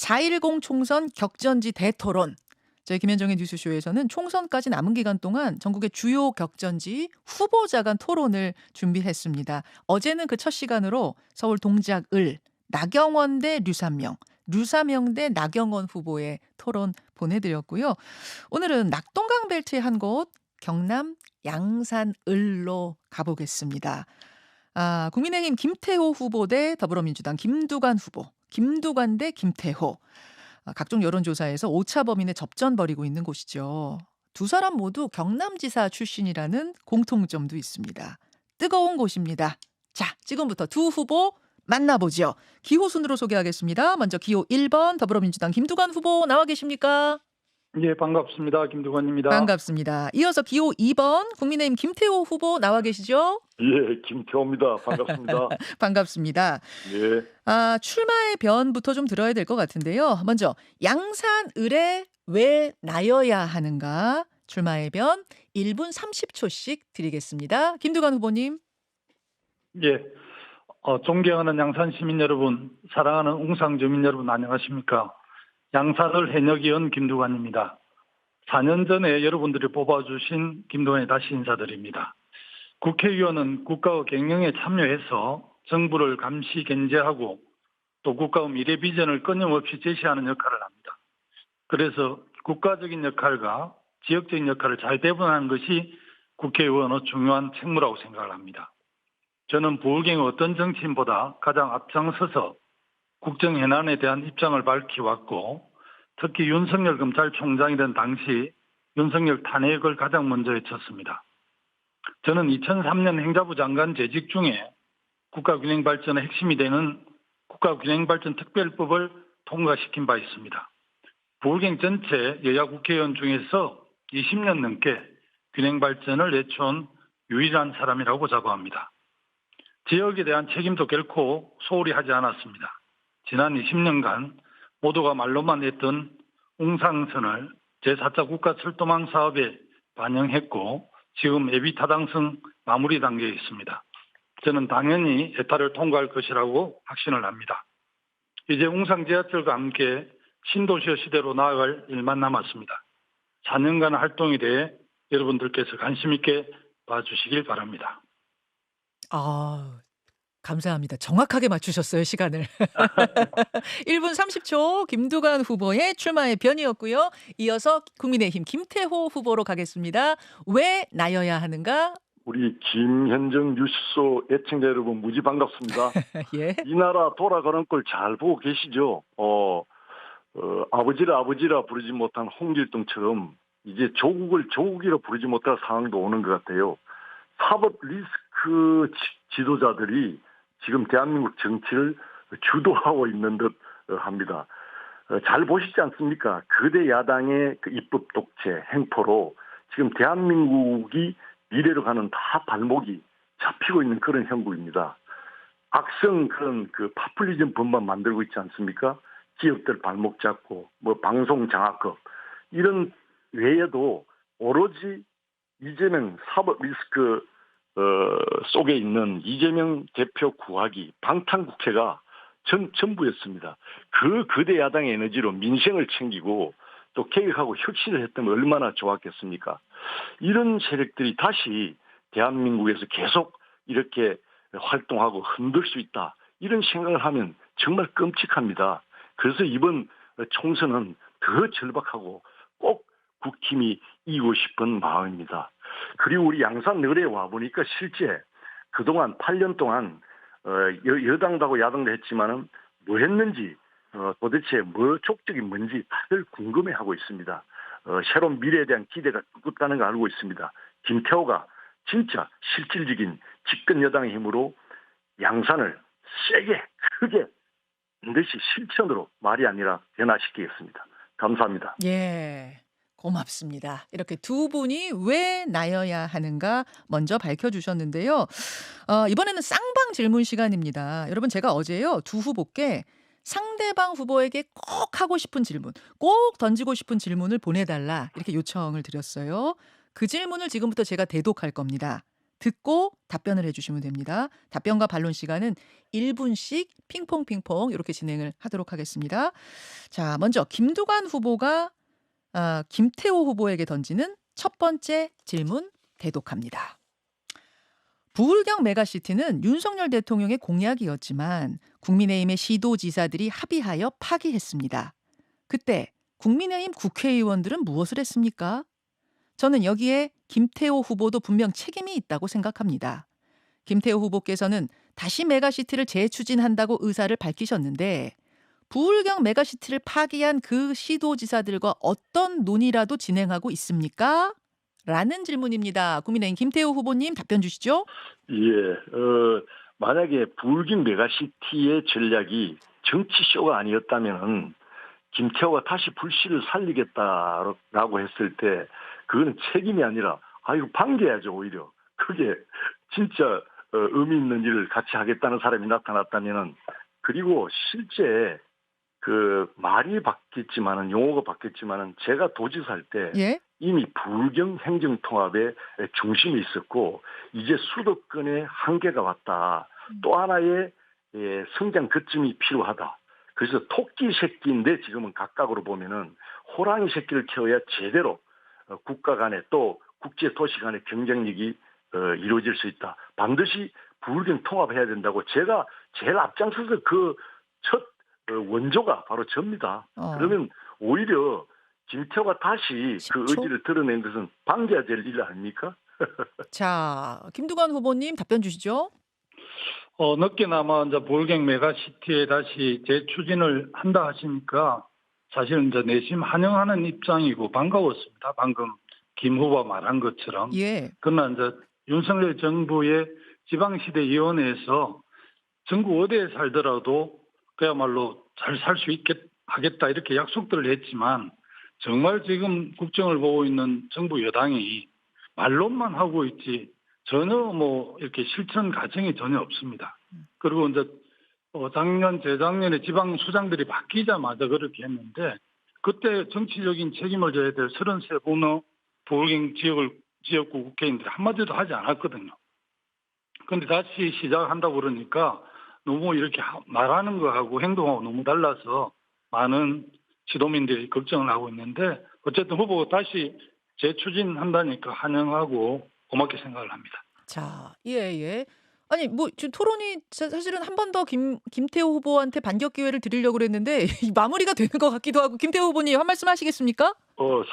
4.10 총선 격전지 대토론. 저희 김현정의 뉴스쇼에서는 총선까지 남은 기간 동안 전국의 주요 격전지 후보자 간 토론을 준비했습니다. 어제는 그 첫 시간으로 서울 동작을 나경원 대 류삼영, 류삼영 대 나경원 후보의 토론 보내드렸고요. 오늘은 낙동강 벨트의 한 곳, 경남 양산을로 가보겠습니다. 국민의힘 김태호 후보 대 더불어민주당 김두관 후보, 김두관 대 김태호. 각종 여론조사에서 오차 범인의 접전 벌이고 있는 곳이죠. 두 사람 모두 경남지사 출신이라는 공통점도 있습니다. 뜨거운 곳입니다. 자, 지금부터 두 후보 만나보죠. 기호 순으로 소개하겠습니다. 먼저 기호 1번 더불어민주당 김두관 후보 나와 계십니까? 예, 반갑습니다. 김두관입니다. 반갑습니다. 이어서 기호 2번 국민의힘 김태호 후보 나와 계시죠? 예, 김태호입니다. 반갑습니다. 반갑습니다. 예. 출마의 변부터 좀 들어야 될 것 같은데요. 먼저 양산을에 왜 나여야 하는가? 출마의 변 1분 30초씩 드리겠습니다. 김두관 후보님. 예, 존경하는 양산 시민 여러분, 사랑하는 웅상 주민 여러분 안녕하십니까? 양산을 해녀기원 김두관입니다. 4년 전에 여러분들이 뽑아주신 김두관에 다시 인사드립니다. 국회의원은 국가의 경영에 참여해서 정부를 감시 견제하고 또 국가의 미래 비전을 끊임없이 제시하는 역할을 합니다. 그래서 국가적인 역할과 지역적인 역할을 잘 배분하는 것이 국회의원의 중요한 책무라고 생각을 합니다. 저는 부울경의 어떤 정치인보다 가장 앞장서서 국정 현안에 대한 입장을 밝혀왔고 특히 윤석열 검찰총장이던 당시 윤석열 탄핵을 가장 먼저 외쳤습니다. 저는 2003년 행자부 장관 재직 중에 국가균형발전의 핵심이 되는 국가균형발전 특별법을 통과시킨 바 있습니다. 부울경 전체 여야 국회의원 중에서 20년 넘게 균형발전을 내쳐온 유일한 사람이라고 자부합니다. 지역에 대한 책임도 결코 소홀히 하지 않았습니다. 지난 20년간 모두가 말로만 했던 웅상선을 제4차 국가 철도망 사업에 반영했고 지금 예비 타당성 마무리 단계에 있습니다. 저는 당연히 예타를 통과할 것이라고 확신을 합니다. 이제 웅상 지하철과 함께 신도시의 시대로 나아갈 일만 남았습니다. 4년간 활동에 대해 여러분들께서 관심 있게 봐주시길 바랍니다. 감사합니다. 정확하게 맞추셨어요, 시간을. 1분 30초 김두관 후보의 출마의 변이었고요. 이어서 국민의힘 김태호 후보로 가겠습니다. 왜 나여야 하는가? 우리 김현정 뉴스쇼 애청자 여러분 무지 반갑습니다. 예. 이 나라 돌아가는 걸 잘 보고 계시죠? 아버지라 부르지 못한 홍길동처럼 이제 조국을 조국이라 부르지 못할 상황도 오는 것 같아요. 사법 리스크 지도자들이 지금 대한민국 정치를 주도하고 있는 듯 합니다. 잘 보시지 않습니까? 거대 야당의 그 입법 독재 행포로 지금 대한민국이 미래로 가는 다 발목이 잡히고 있는 그런 형국입니다. 악성 그런 그 파퓰리즘 법만 만들고 있지 않습니까? 기업들 발목 잡고 방송 장악법 이런 외에도 오로지 이재명 사법 리스크 속에 있는 이재명 대표 구하기 방탄국회가 전부였습니다. 그 거대 야당의 에너지로 민생을 챙기고 또 개혁하고 혁신을 했다면 얼마나 좋았겠습니까? 이런 세력들이 다시 대한민국에서 계속 이렇게 활동하고 흔들 수 있다. 이런 생각을 하면 정말 끔찍합니다. 그래서 이번 총선은 더 절박하고 꼭 국힘이 이기고 싶은 마음입니다. 그리고 우리 양산을에 와보니까 실제 그동안 8년 동안 여당도 하고 야당도 했지만은 뭐 했는지 도대체 뭐 족적이 뭔지 다들 궁금해하고 있습니다. 새로운 미래에 대한 기대가 두껍다는 걸 알고 있습니다. 김태호가 진짜 실질적인 집권 여당의 힘으로 양산을 세게 크게 반드시 실천으로 말이 아니라 변화시키겠습니다. 감사합니다. 예. 고맙습니다. 이렇게 두 분이 왜 나여야 하는가 먼저 밝혀주셨는데요. 이번에는 쌍방 질문 시간입니다. 여러분 제가 어제요 두 후보께 상대방 후보에게 꼭 하고 싶은 질문, 꼭 던지고 싶은 질문을 보내달라 이렇게 요청을 드렸어요. 그 질문을 지금부터 제가 대독할 겁니다. 듣고 답변을 해주시면 됩니다. 답변과 반론 시간은 1분씩 핑퐁핑퐁 이렇게 진행을 하도록 하겠습니다. 자, 먼저 김두관 후보가 김태호 후보에게 던지는 첫 번째 질문 대독합니다. 부울경 메가시티는 윤석열 대통령의 공약이었지만 국민의힘의 시도지사들이 합의하여 파기했습니다. 그때 국민의힘 국회의원들은 무엇을 했습니까? 저는 여기에 김태호 후보도 분명 책임이 있다고 생각합니다. 김태호 후보께서는 다시 메가시티를 재추진한다고 의사를 밝히셨는데 부울경 메가시티를 파기한 그 시도지사들과 어떤 논의라도 진행하고 있습니까? 라는 질문입니다. 국민의힘 김태호 후보님 답변 주시죠. 예, 만약에 부울경 메가시티의 전략이 정치쇼가 아니었다면은 김태호가 다시 불씨를 살리겠다라고 했을 때 그거는 책임이 아니라 이거 반겨야죠 오히려. 그게 진짜 의미 있는 일을 같이 하겠다는 사람이 나타났다면은. 그리고 실제 그 말이 바뀌었지만은 용어가 바뀌었지만은 제가 도지사할 때 예. 이미 부울경 행정통합의 중심이 있었고 이제 수도권의 한계가 왔다. 또 하나의 성장 거점이 필요하다. 그래서 토끼 새끼인데 지금은 각각으로 보면은 호랑이 새끼를 키워야 제대로 국가 간에 또 국제 도시 간의 경쟁력이 이루어질 수 있다. 반드시 부울경 통합해야 된다고 제가 제일 앞장서서 그 첫 원조가 바로 접니다. 그러면 오히려 김태호가 다시 그 10초? 의지를 드러낸 것은 반겨야 될 일 아닙니까? 자, 김두관 후보님 답변 주시죠. 늦게나마 이제 부울경 메가시티에 다시 재추진을 한다 하시니까 사실은 이제 내심 환영하는 입장이고 반가웠습니다. 방금 김 후보 말한 것처럼. 예. 그러나 이제 윤석열 정부의 지방시대위원회에서 전국 어디에 살더라도 그야말로 잘 살 수 있게 하겠다 이렇게 약속들을 했지만 정말 지금 국정을 보고 있는 정부 여당이 말로만 하고 있지 전혀 뭐 이렇게 실천 과정이 전혀 없습니다. 그리고 이제 작년 재작년에 지방 수장들이 바뀌자마자 그렇게 했는데 그때 정치적인 책임을 져야 될 33분의 부울경 지역구 국회의원들이 한마디도 하지 않았거든요. 그런데 다시 시작한다고 그러니까 너무 이렇게 말하는 거하고 행동하고 너무 달라서 많은 시도민들이 걱정을 하고 있는데 어쨌든 후보가 다시 재추진한다니까 환영하고 고맙게 생각을 합니다. 자, 예. 아니 뭐 지금 토론이 사실은 한 번 더 김태호 후보한테 반격 기회를 드리려고 그랬는데 마무리가 되는 것 같기도 하고 김태호 후보님 한 말씀 하시겠습니까?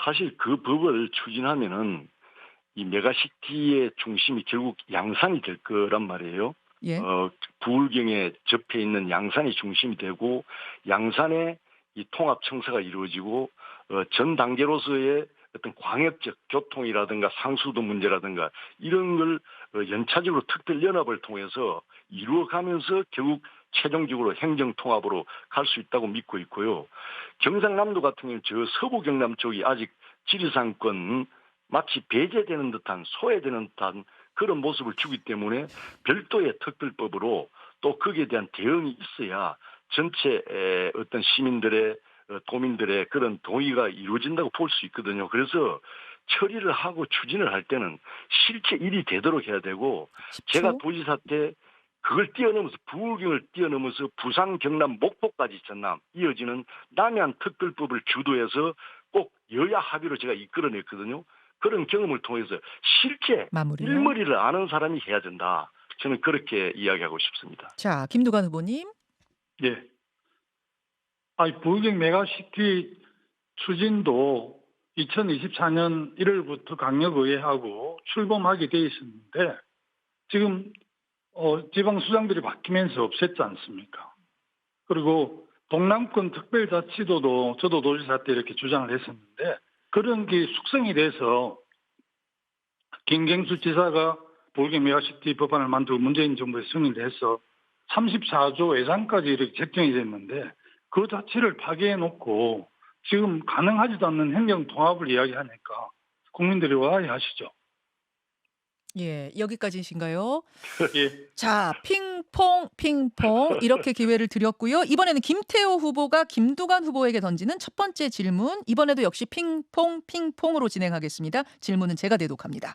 사실 그 법을 추진하면은 이 메가시티의 중심이 결국 양산이 될 거란 말이에요. 예. 부울경에 접해 있는 양산이 중심이 되고 양산에 이 통합 청사가 이루어지고 전 단계로서의 어떤 광역적 교통이라든가 상수도 문제라든가 이런 걸 연차적으로 특별연합을 통해서 이루어가면서 결국 최종적으로 행정통합으로 갈 수 있다고 믿고 있고요. 경상남도 같은 경우는 저 서부 경남 쪽이 아직 지리산권 마치 배제되는 듯한 소외되는 듯한 그런 모습을 주기 때문에 별도의 특별법으로 또 거기에 대한 대응이 있어야 전체 어떤 시민들의 도민들의 그런 동의가 이루어진다고 볼 수 있거든요. 그래서 처리를 하고 추진을 할 때는 실제 일이 되도록 해야 되고 10초? 제가 도지사 때 그걸 뛰어넘어서 부울경을 뛰어넘어서 부산, 경남, 목포까지 전남 이어지는 남해안 특별법을 주도해서 꼭 여야 합의로 제가 이끌어냈거든요. 그런 경험을 통해서 실제 마무리요? 일머리를 아는 사람이 해야 된다. 저는 그렇게 이야기하고 싶습니다. 자, 김두관 후보님. 예. 부울경 메가시티 추진도 2024년 1월부터 강력의회하고 출범하게 돼 있었는데 지금 지방수장들이 바뀌면서 없앴지 않습니까? 그리고 동남권 특별자치도도 저도 도지사 때 이렇게 주장을 했었는데 그런 게 숙성이 돼서 김경수 지사가 부울경 메가시티 법안을 만들고 문재인 정부에 승인을 해서 34조 예산까지 이렇게 책정이 됐는데 그 자체를 파괴해놓고 지금 가능하지도 않는 행정통합을 이야기하니까 국민들이 와해하시죠. 예, 여기까지이신가요? 예. 자, 핑퐁 이렇게 기회를 드렸고요. 이번에는 김태호 후보가 김두관 후보에게 던지는 첫 번째 질문. 이번에도 역시 핑퐁으로 진행하겠습니다. 질문은 제가 대독합니다.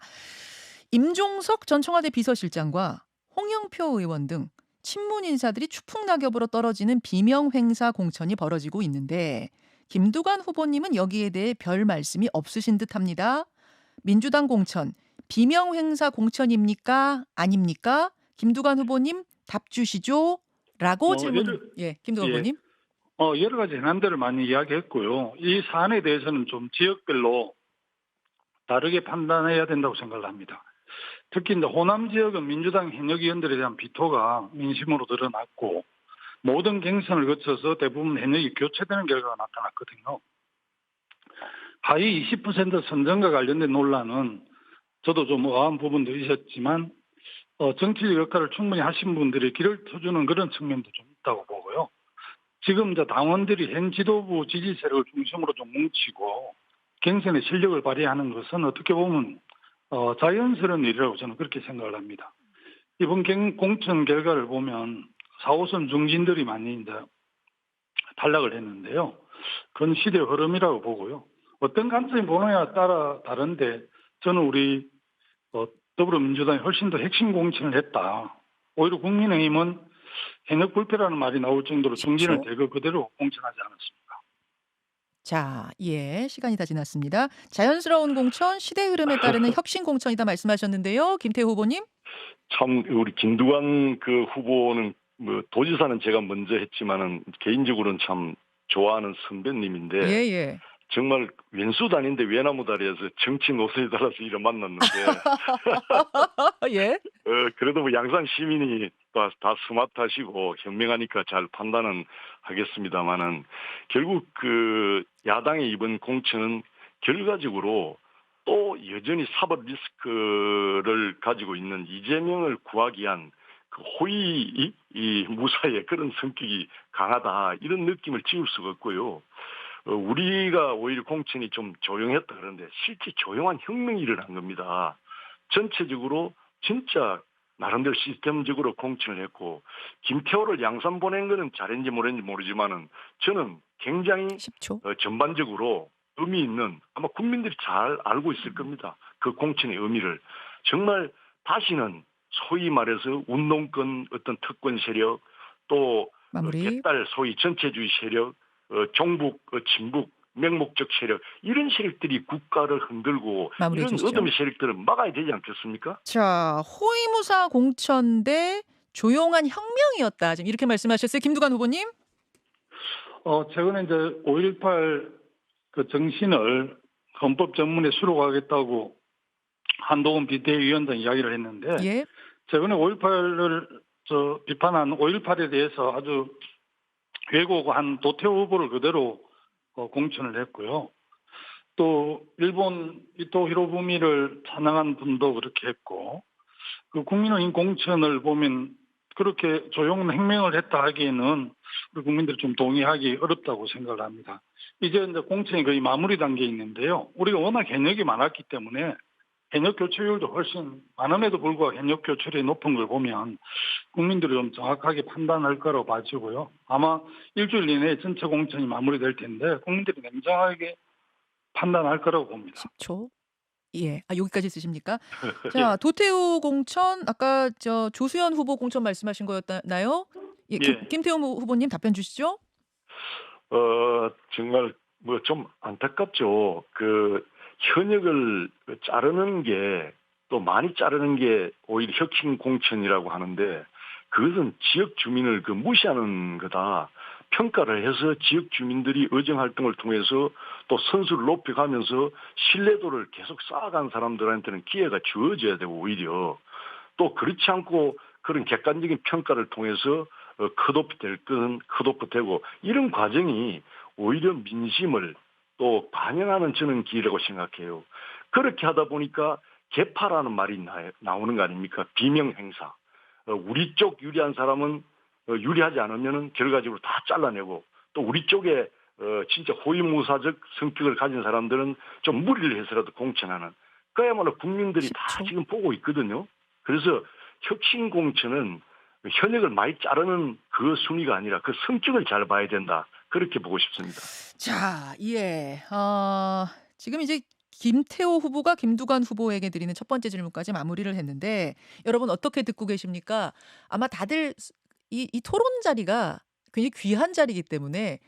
임종석 전 청와대 비서실장과 홍영표 의원 등 친문 인사들이 추풍낙엽으로 떨어지는 비명 행사 공천이 벌어지고 있는데 김두관 후보님은 여기에 대해 별 말씀이 없으신 듯합니다. 민주당 공천 비명 행사 공천입니까? 아닙니까? 김두관 후보님 답 주시죠? 라고 뭐 질문. 예, 김두관 예, 후보님. 여러 가지 현안들을 많이 이야기했고요. 이 사안에 대해서는 좀 지역별로 다르게 판단해야 된다고 생각을 합니다. 특히 이제 호남 지역은 민주당 현역 의원들에 대한 비토가 민심으로 드러났고 모든 경선을 거쳐서 대부분 현역이 교체되는 결과가 나타났거든요. 하위 20% 선정과 관련된 논란은 저도 좀 의아한 부분도 있었지만 정치적 역할을 충분히 하신 분들이 길을 터주는 그런 측면도 좀 있다고 보고요. 지금 이제 당원들이 현 지도부 지지 세력을 중심으로 좀 뭉치고 경선의 실력을 발휘하는 것은 어떻게 보면 자연스러운 일이라고 저는 그렇게 생각을 합니다. 이번 공천 결과를 보면 4호선 중진들이 많이 이제 탈락을 했는데요. 그건 시대의 흐름이라고 보고요. 어떤 관점이 보느냐에 따라 다른데 저는 우리 더불어민주당이 훨씬 더 핵심 공천을 했다. 오히려 국민의힘은 현역 불패라는 말이 나올 정도로 중진을 10초. 대거 그대로 공천하지 않았습니다. 자, 예, 시간이 다 지났습니다. 자연스러운 공천, 시대 흐름에 따르는 혁신 공천이다 말씀하셨는데요. 김태호 후보님. 참 우리 김두관 그 후보는 뭐 도지사는 제가 먼저 했지만은 개인적으로는 참 좋아하는 선배님인데 예, 예. 정말 왼수 다닌데 외나무 다리에서 정치 노선에 따라서 이를 만났는데 예. 그래도 뭐 양산 시민이 다 스마트하시고 현명하니까 잘 판단은 하겠습니다만은 결국 그 야당의 이번 공천은 결과적으로 또 여전히 사법 리스크를 가지고 있는 이재명을 구하기 위한 그 호의 이 무사의 그런 성격이 강하다 이런 느낌을 지울 수가 없고요. 우리가 오히려 공천이 좀 조용했다 그러는데 실제 조용한 혁명이 일어난 겁니다. 전체적으로 진짜 나름대로 시스템적으로 공천을 했고 김태호를 양산 보낸 거는 잘했는지 모르지만은 저는 굉장히 10초. 전반적으로 의미 있는 아마 국민들이 잘 알고 있을 겁니다. 그 공천의 의미를 정말 다시는 소위 말해서 운동권 어떤 특권 세력 또 마무리. 개딸 소위 전체주의 세력 종북 진북 맹목적 세력 이런 세력들이 국가를 흔들고 마무리해 이런 주시죠. 어둠의 세력들은 막아야 되지 않겠습니까? 자, 호위무사 공천 대 조용한 혁명이었다. 지금 이렇게 말씀하셨어요. 김두관 후보님. 최근에 이제 5.18 그 정신을 헌법 전문에 수록하겠다고 한동훈 비대위원장 이야기를 했는데 예. 최근에 5.18을 비판한 5.18에 대해서 아주 왜곡한 도태우 후보를 그대로 공천을 했고요. 또 일본 이토 히로부미를 찬양한 분도 그렇게 했고 그 국민의힘 공천을 보면 그렇게 조용한 혁명을 했다 하기에는 우리 국민들이 좀 동의하기 어렵다고 생각을 합니다. 이제 공천이 거의 마무리 단계에 있는데요. 우리가 워낙 현역이 많았기 때문에 현역 교체율도 훨씬 많음에도 불구하고 현역 교체율이 높은 걸 보면 국민들이 좀 정확하게 판단할 거라고 봐지고요. 아마 일주일 이내에 전체 공천이 마무리될 텐데 국민들이 냉정하게 판단할 거라고 봅니다. 10초. 예. 아, 여기까지 쓰십니까? 자, 도태우 공천 아까 조수현 후보 공천 말씀하신 거였나요? 예, 예. 김태호 후보님 답변 주시죠. 정말 뭐 좀 안타깝죠. 그 현역을 자르는 게 또 많이 자르는 게 오히려 혁신 공천이라고 하는데 그것은 지역 주민을 그 무시하는 거다. 평가를 해서 지역 주민들이 의정 활동을 통해서 또 선수를 높여가면서 신뢰도를 계속 쌓아간 사람들한테는 기회가 주어져야 되고 오히려 또 그렇지 않고 그런 객관적인 평가를 통해서 컷오프 될 것은 컷오프 되고 이런 과정이 오히려 민심을 또 반영하는 저는 기회라고 생각해요. 그렇게 하다 보니까 개파라는 말이 나오는 거 아닙니까? 비명 행사. 우리 쪽 유리한 사람은 유리하지 않으면은 결과적으로 다 잘라내고 또 우리 쪽에 진짜 호위무사적 성격을 가진 사람들은 좀 무리를 해서라도 공천하는 그야말로 국민들이 다 10초. 지금 보고 있거든요. 그래서 혁신 공천은 현역을 많이 자르는 그 순위가 아니라 그 성격을 잘 봐야 된다. 그렇게 보고 싶습니다. 자, 예. 지금 이제 김태호 후보가 김두관 후보에게 드리는 첫 번째 질문까지 마무리를 했는데 여러분 어떻게 듣고 계십니까? 아마 다들 이 토론 자리가 굉장히 귀한 자리이기 때문에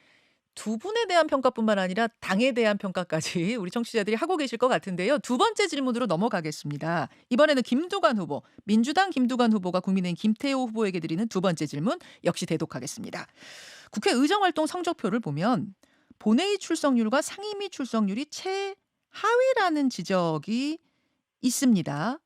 두 분에 대한 평가뿐만 아니라 당에 대한 평가까지 우리 청취자들이 하고 계실 것 같은데요. 두 번째 질문으로 넘어가겠습니다. 이번에는 김두관 후보, 민주당 김두관 후보가 국민의힘 김태호 후보에게 드리는 두 번째 질문 역시 대독하겠습니다. 국회 의정활동 성적표를 보면 본회의 출석률과 상임위 출석률이 최하위라는 지적이 있습니다.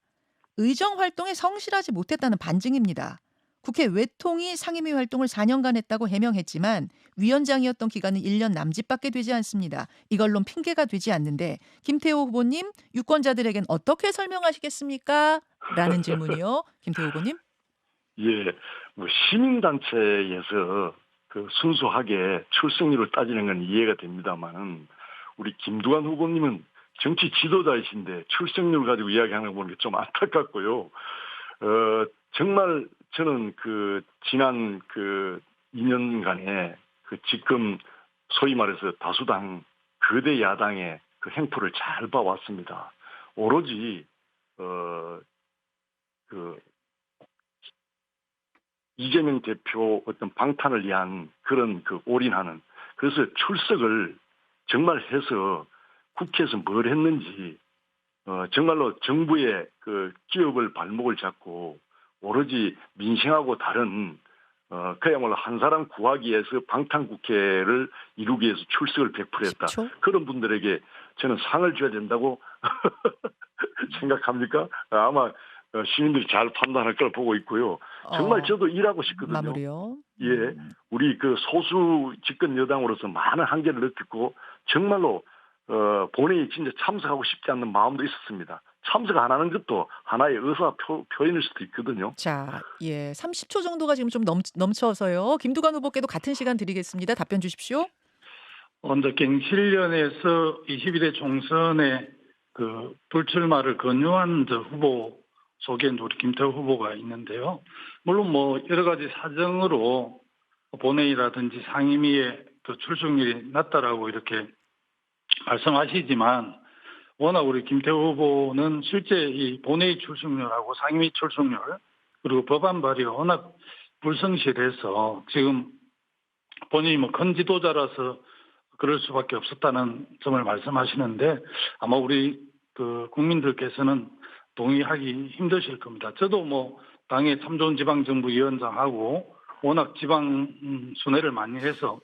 의정 활동에 성실하지 못했다는 반증입니다. 국회 외통위 상임위 활동을 4년간 했다고 해명했지만 위원장이었던 기간은 1년 남짓밖에 되지 않습니다. 이걸로 핑계가 되지 않는데 김태호 후보님 유권자들에겐 어떻게 설명하시겠습니까? 라는 질문이요. 김태호 후보님. 예, 뭐 시민단체에서 그 순수하게 출석률을 따지는 건 이해가 됩니다만은 우리 김두관 후보님은 정치 지도자이신데 출석률 가지고 이야기하는 거 보는 게 좀 안타깝고요. 정말 저는 그 지난 그 2년간의 그 지금 소위 말해서 다수당 거대 야당의 그 행포를 잘 봐왔습니다. 오로지 그 이재명 대표 어떤 방탄을 위한 그런 그 올인하는, 그래서 출석을 정말 해서 국회에서 뭘 했는지 정말로 정부의 그 기업을 발목을 잡고 오로지 민생하고 다른 그야말로 한 사람 구하기 위해서 방탄국회를 이루기 위해서 출석을 100% 했다. 10초? 그런 분들에게 저는 상을 줘야 된다고 생각합니까? 아마 시민들이 잘 판단할 걸 보고 있고요. 정말 저도 일하고 싶거든요. 마무리요. 예, 우리 그 소수 집권 여당으로서 많은 한계를 느꼈고 정말로 본회의 진짜 참석하고 싶지 않는 마음도 있었습니다. 참석 안 하는 것도 하나의 의사 표현일 수도 있거든요. 자, 예, 30초 정도가 지금 좀 넘쳐서요. 김두관 후보께도 같은 시간 드리겠습니다. 답변 주십시오. 먼저 갱신련에서 22대 총선에 그 불출마를 권유한 저 후보 속에 우리 김태호 후보가 있는데요. 물론 뭐 여러 가지 사정으로 본회의라든지 상임위에 그 출석률이 낮다라고 이렇게 말씀하시지만 워낙 우리 김태호 후보는 실제 이 본회의 출석률하고 상임위 출석률 그리고 법안 발의가 워낙 불성실해서 지금 본인이 뭐 큰 지도자라서 그럴 수밖에 없었다는 점을 말씀하시는데 아마 우리 그 국민들께서는 동의하기 힘드실 겁니다. 저도 뭐 당의 참 좋은 지방정부위원장하고 워낙 지방 순회를 많이 해서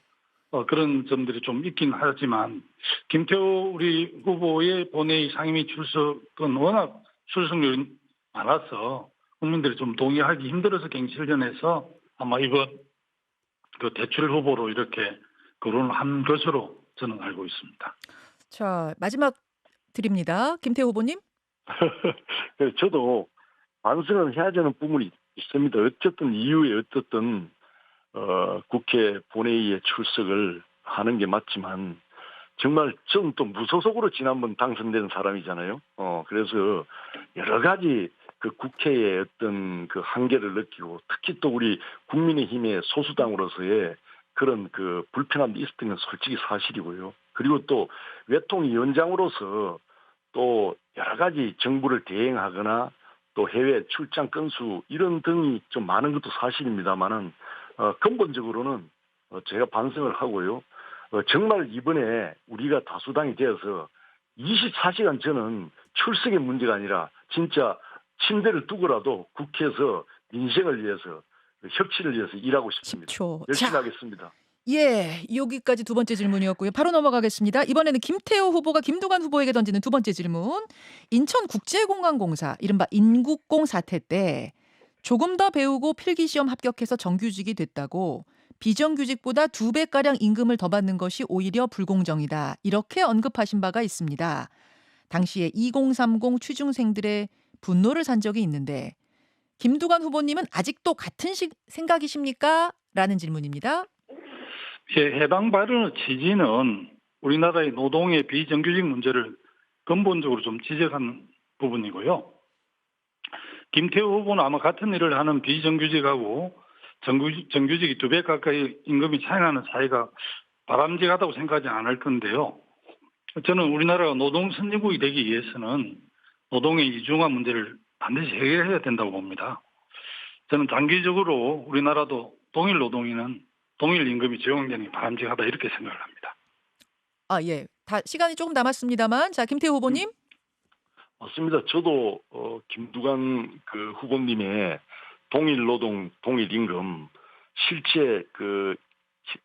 그런 점들이 좀 있긴 하지만 김태호 우리 후보의 본회의 상임위 출석은 워낙 출석률이 많아서 국민들이 좀 동의하기 힘들어서 갱신련에서 아마 이번 그 대출 후보로 이렇게 거론을 한 것으로 저는 알고 있습니다. 자, 마지막 드립니다. 김태호 후보님. 저도 반성을 해야 되는 부분이 있습니다. 어쨌든 이후에 어쨌든 국회 본회의에 출석을 하는 게 맞지만 정말 저는 또 무소속으로 지난번 당선된 사람이잖아요. 그래서 여러 가지 그 국회의 어떤 그 한계를 느끼고 특히 또 우리 국민의힘의 소수당으로서의 그런 그 불편함이 있었던 건 솔직히 사실이고요. 그리고 또 외통위원장으로서 또 여러 가지 정부를 대행하거나 또 해외 출장 건수 이런 등이 좀 많은 것도 사실입니다만은 근본적으로는 제가 반성을 하고요. 정말 이번에 우리가 다수당이 되어서 24시간 저는 출석의 문제가 아니라 진짜 침대를 두고라도 국회에서 민생을 위해서 협치를 위해서 일하고 싶습니다. 10초. 열심히 자, 하겠습니다. 예, 여기까지 두 번째 질문이었고요. 바로 넘어가겠습니다. 이번에는 김태호 후보가 김두관 후보에게 던지는 두 번째 질문. 인천국제공항공사 이른바 인국공 사태 때 조금 더 배우고 필기시험 합격해서 정규직이 됐다고 비정규직보다 2배가량 임금을 더 받는 것이 오히려 불공정이다. 이렇게 언급하신 바가 있습니다. 당시에 2030 취중생들의 분노를 산 적이 있는데 김두관 후보님은 아직도 같은 생각이십니까? 라는 질문입니다. 예, 해당 발언의 취지는 우리나라의 노동의 비정규직 문제를 근본적으로 좀 지적한 부분이고요. 김태호 후보는 아마 같은 일을 하는 비정규직하고 정규직이 2배 가까이 임금이 차이 나는 사이가 바람직하다고 생각하지 않을 건데요. 저는 우리나라가 노동 선진국이 되기 위해서는 노동의 이중화 문제를 반드시 해결해야 된다고 봅니다. 저는 장기적으로 우리나라도 동일 노동인은 동일 임금이 적용되는 게 바람직하다 이렇게 생각을 합니다. 아, 예. 다 시간이 조금 남았습니다만, 자, 김태우 후보님. 맞습니다. 저도 김두관 그 후보님의 동일 노동, 동일 임금 실제 그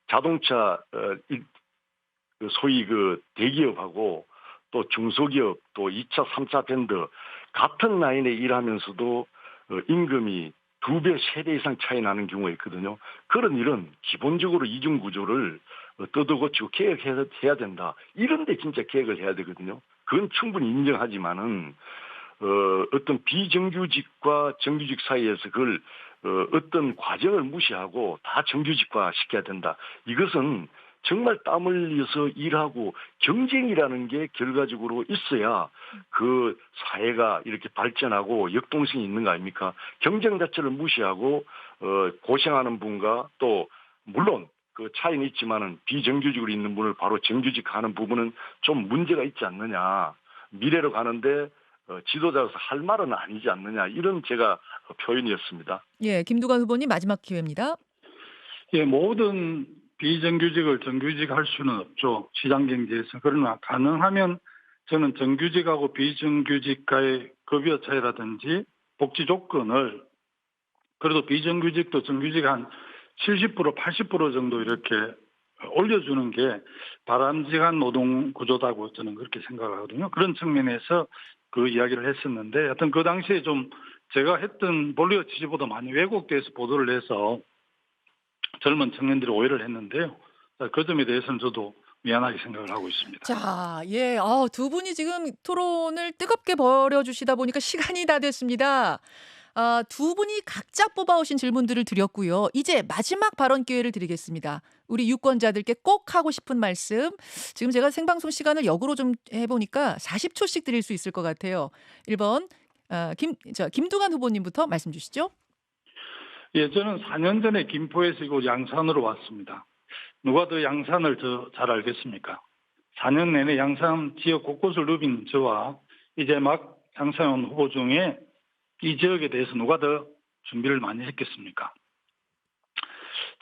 자동차 그 소위 그 대기업하고 또 중소기업 또 2차, 3차 밴드 같은 라인에 일하면서도 임금이 2배, 3배 이상 차이 나는 경우가 있거든요. 그런 일은 기본적으로 이중 구조를 뜯어고치고 개혁해야 된다. 이런 데 진짜 개혁을 해야 되거든요. 그건 충분히 인정하지만은 어떤 비정규직과 정규직 사이에서 그걸 어떤 과정을 무시하고 다 정규직화 시켜야 된다. 이것은 정말 땀 흘려서 일하고 경쟁이라는 게 결과적으로 있어야 그 사회가 이렇게 발전하고 역동성이 있는 거 아닙니까? 경쟁 자체를 무시하고 고생하는 분과 또 물론 그 차이는 있지만은 비정규직으로 있는 분을 바로 정규직화하는 부분은 좀 문제가 있지 않느냐. 미래로 가는데 지도자로서 할 말은 아니지 않느냐. 이런 제가 표현이었습니다. 예, 김두관 후보님 마지막 기회입니다. 예, 모든 비정규직을 정규직할 수는 없죠. 시장 경제에서. 그러나 가능하면 저는 정규직하고 비정규직과의 급여 차이라든지 복지 조건을 그래도 비정규직도 정규직 한 70%, 80% 정도 이렇게 올려주는 게 바람직한 노동 구조다고 저는 그렇게 생각하거든요. 그런 측면에서 그 이야기를 했었는데 하여튼 그 당시에 좀 제가 했던 본래 취지보다 많이 왜곡돼서 보도를 해서 젊은 청년들이 오해를 했는데요. 그 점에 대해서는 저도 미안하게 생각을 하고 있습니다. 자, 예. 두 분이 지금 토론을 뜨겁게 벌여주시다 보니까 시간이 다 됐습니다. 두 분이 각자 뽑아오신 질문들을 드렸고요. 이제 마지막 발언 기회를 드리겠습니다. 우리 유권자들께 꼭 하고 싶은 말씀. 지금 제가 생방송 시간을 역으로 좀 해보니까 40초씩 드릴 수 있을 것 같아요. 1번 김두관 후보님부터 말씀 주시죠. 예, 저는 4년 전에 김포에서 이곳 양산으로 왔습니다. 누가 더 양산을 더 잘 알겠습니까? 4년 내내 양산 지역 곳곳을 누빈 저와 이제 막 양산에 온 후보 중에 이 지역에 대해서 누가 더 준비를 많이 했겠습니까?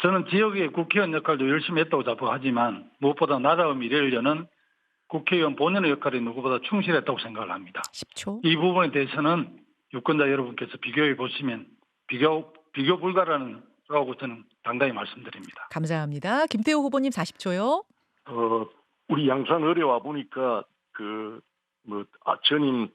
저는 지역의 국회의원 역할도 열심히 했다고 자부하지만 무엇보다 나라의 미래를 여는 국회의원 본연의 역할이 누구보다 충실했다고 생각을 합니다. 10초. 이 부분에 대해서는 유권자 여러분께서 비교해 보시면 비교 불가라고 저는 당당히 말씀드립니다. 감사합니다. 김태우 후보님 40초요. 우리 양산 어려와 보니까 전임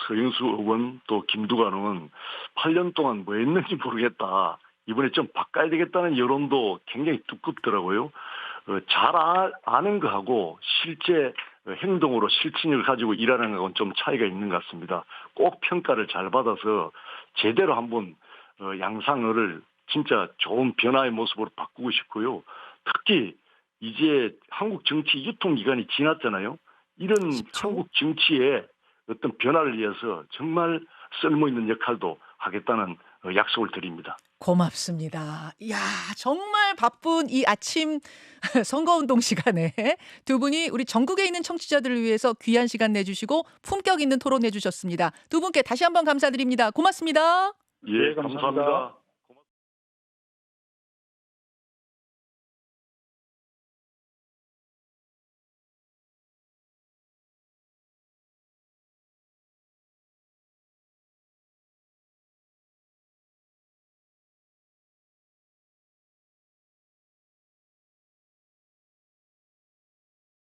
서영수 의원 또 김두관 의원 8년 동안 뭐 했는지 모르겠다. 이번에 좀 바꿔야 되겠다는 여론도 굉장히 두껍더라고요. 잘 아는 거하고 실제 행동으로 실천을 가지고 일하는 거하고는 좀 차이가 있는 것 같습니다. 꼭 평가를 잘 받아서 제대로 한번 양상을 진짜 좋은 변화의 모습으로 바꾸고 싶고요. 특히 이제 한국 정치 유통기간이 지났잖아요. 이런 10초. 한국 정치에 어떤 변화를 위해서 정말 쓸모있는 역할도 하겠다는 약속을 드립니다. 고맙습니다. 이야, 정말 바쁜 이 아침 선거운동 시간에 두 분이 우리 전국에 있는 청취자들을 위해서 귀한 시간 내주시고 품격 있는 토론 해주셨습니다. 두 분께 다시 한번 감사드립니다. 고맙습니다. 예, 감사합니다.